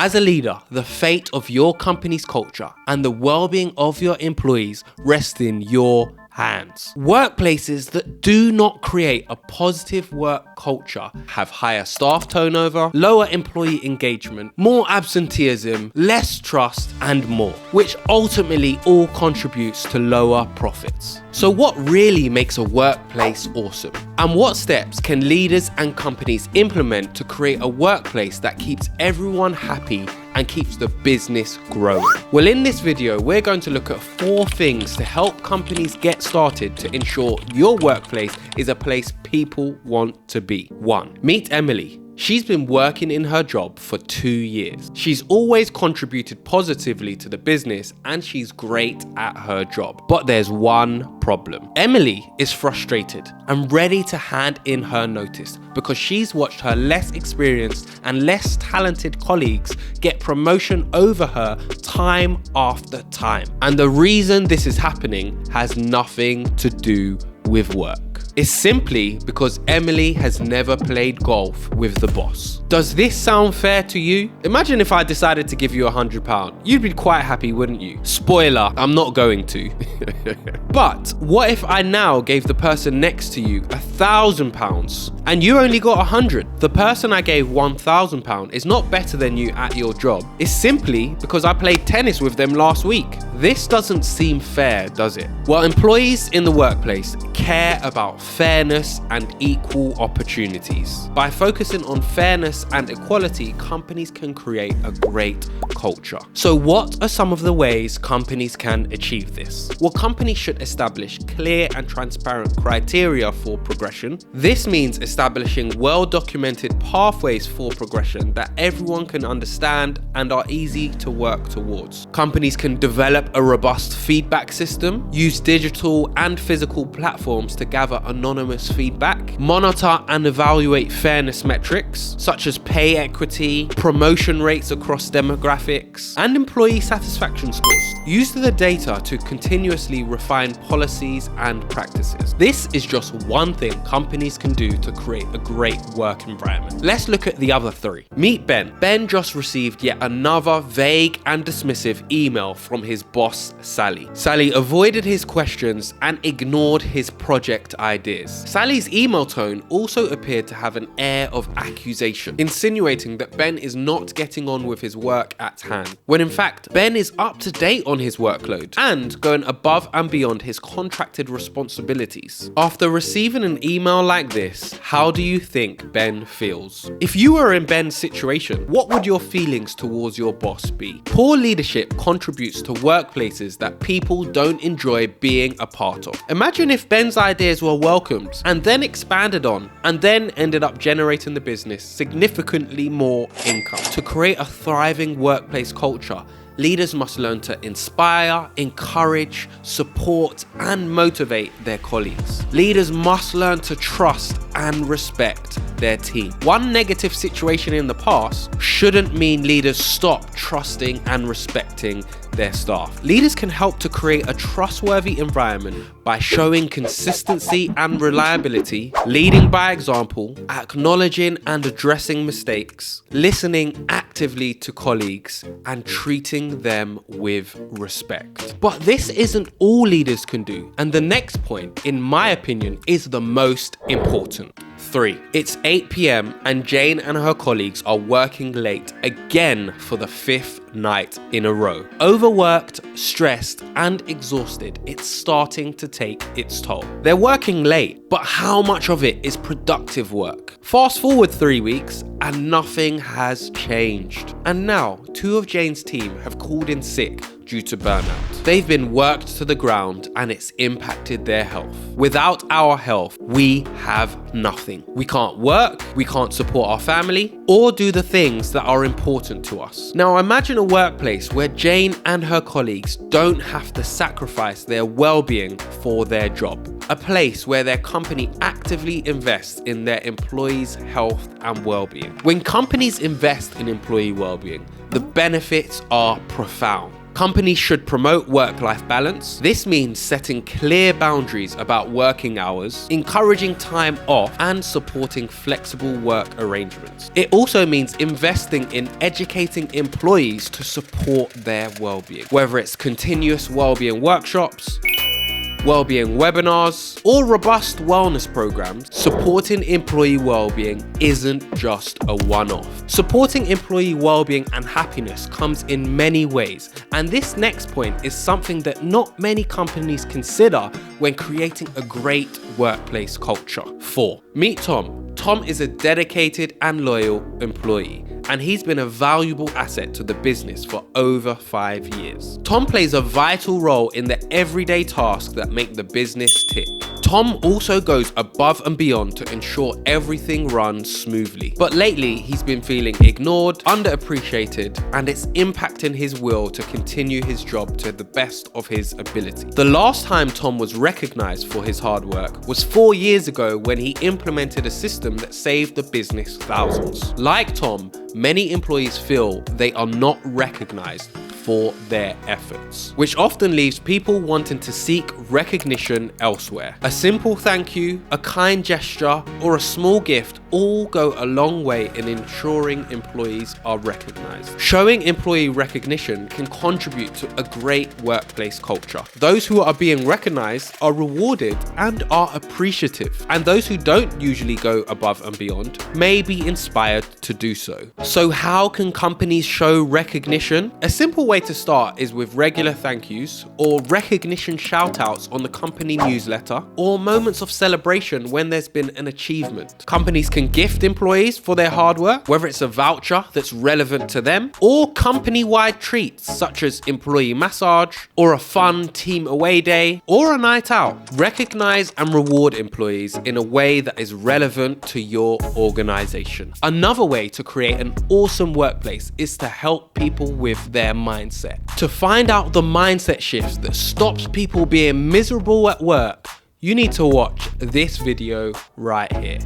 As a leader, the fate of your company's culture and the well-being of your employees rest in your hands. Workplaces that do not create a positive work culture have higher staff turnover, lower employee engagement, more absenteeism, less trust, and more, which ultimately all contributes to lower profits. So what really makes a workplace awesome? And what steps can leaders and companies implement to create a workplace that keeps everyone happy and keeps the business growing? Well, in this video, we're going to look at 4 things to help companies get started to ensure your workplace is a place people want to be. 1. Meet Emily. She's been working in her job for 2 years. She's always contributed positively to the business and she's great at her job. But there's one problem. Emily is frustrated and ready to hand in her notice because she's watched her less experienced and less talented colleagues get promotion over her time after time. And the reason this is happening has nothing to do with work. It's simply because Emily has never played golf with the boss. Does this sound fair to you? Imagine if I decided to give you £100. You'd be quite happy, wouldn't you? Spoiler, I'm not going to. But what if I now gave the person next to you £1,000 and you only got 100? The person I gave £1,000 is not better than you at your job. It's simply because I played tennis with them last week. This doesn't seem fair, does it? Well, employees in the workplace care about fairness and equal opportunities. By focusing on fairness and equality, companies can create a great culture. So what are some of the ways companies can achieve this? Well, companies should establish clear and transparent criteria for progression. This means establishing well-documented pathways for progression that everyone can understand and are easy to work towards. Companies can develop a robust feedback system, use digital and physical platforms to gather anonymous feedback, monitor and evaluate fairness metrics such as pay equity, promotion rates across demographics, and employee satisfaction scores. Use the data to continuously refine policies and practices. This is just one thing companies can do to create a great work environment. Let's look at the other 3. Meet Ben. Ben just received yet another vague and dismissive email from his boss, Sally. Sally avoided his questions and ignored his project ideas. Sally's email tone also appeared to have an air of accusation, insinuating that Ben is not getting on with his work at hand, when in fact, Ben is up to date on his workload and going above and beyond his contracted responsibilities. After receiving an email like this, how do you think Ben feels? If you were in Ben's situation, what would your feelings towards your boss be? Poor leadership contributes to workplaces that people don't enjoy being a part of. Imagine if Ben's ideas were welcomed and then expanded on and then ended up generating the business significantly more income. To create a thriving workplace culture, leaders must learn to inspire, encourage, support, and motivate their colleagues. Leaders must learn to trust and respect their team. One negative situation in the past shouldn't mean leaders stop trusting and respecting their staff. Leaders can help to create a trustworthy environment by showing consistency and reliability, leading by example, acknowledging and addressing mistakes, listening actively to colleagues, and treating them with respect. But this isn't all leaders can do, and the next point, in my opinion, is the most important. 3. It's 8 p.m. and Jane and her colleagues are working late again for the 5th night in a row. Overworked, stressed, and exhausted, it's starting to take its toll. They're working late, but how much of it is productive work? Fast forward 3 weeks and nothing has changed. And now, 2 of Jane's team have called in sick due to burnout. They've been worked to the ground and it's impacted their health. Without our health, we have nothing. We can't work, we can't support our family, or do the things that are important to us. Now imagine a workplace where Jane and her colleagues don't have to sacrifice their well-being for their job. A place where their company actively invests in their employees' health and well-being. When companies invest in employee well-being, the benefits are profound. Companies should promote work-life balance. This means setting clear boundaries about working hours, encouraging time off, and supporting flexible work arrangements. It also means investing in educating employees to support their well-being, whether it's continuous well-being workshops, well-being webinars, or robust wellness programs. Supporting employee well-being isn't just a one-off. Supporting employee well-being and happiness comes in many ways, and this next point is something that not many companies consider when creating a great workplace culture. 4. Meet Tom. Tom is a dedicated and loyal employee, and he's been a valuable asset to the business for over 5 years. Tom plays a vital role in the everyday tasks that make the business tick. Tom also goes above and beyond to ensure everything runs smoothly. But lately, he's been feeling ignored, underappreciated, and it's impacting his will to continue his job to the best of his ability. The last time Tom was recognized for his hard work was 4 years ago when he implemented a system that saved the business thousands. Like Tom, many employees feel they are not recognized for their efforts, which often leaves people wanting to seek recognition elsewhere. A simple thank you, a kind gesture, or a small gift all go a long way in ensuring employees are recognized. Showing employee recognition can contribute to a great workplace culture. Those who are being recognized are rewarded and are appreciative, and those who don't usually go above and beyond may be inspired to do so. So how can companies show recognition? A simple way to start is with regular thank yous or recognition shout-outs on the company newsletter, or moments of celebration when there's been an achievement. Companies can gift employees for their hard work, whether it's a voucher that's relevant to them, or company-wide treats such as employee massage, or a fun team away day, or a night out. Recognize and reward employees in a way that is relevant to your organization. Another way to create an awesome workplace is to help people with their mindset. To find out the mindset shifts that stops people being miserable at work, you need to watch this video right here.